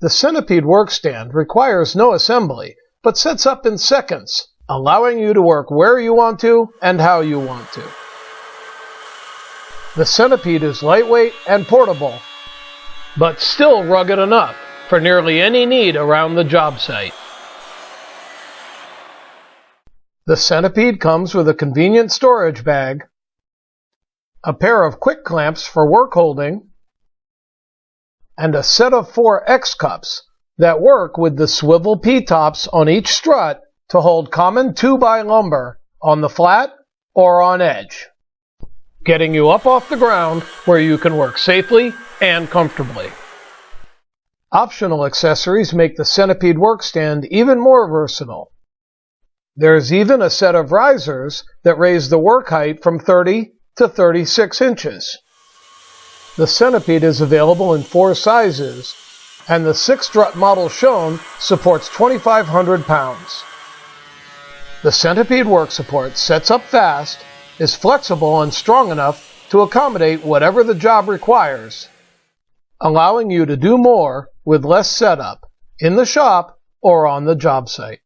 The Centipede workstand requires no assembly, but sets up in seconds, allowing you to work where you want to and how you want to. The Centipede is lightweight and portable, but still rugged enough for nearly any need around the job site. The Centipede comes with a convenient storage bag, a pair of quick clamps for work holding, and a set of 4 X-cups that work with the swivel P-tops on each strut to hold common 2x lumber on the flat or on edge, getting you up off the ground where you can work safely and comfortably. Optional accessories make the Centipede workstand even more versatile. There's even a set of risers that raise the work height from 30 to 36 inches. The Centipede is available in 4 sizes, and the 6-strut model shown supports 2,500 pounds. The Centipede work support sets up fast, is flexible and strong enough to accommodate whatever the job requires, allowing you to do more with less setup in the shop or on the job site.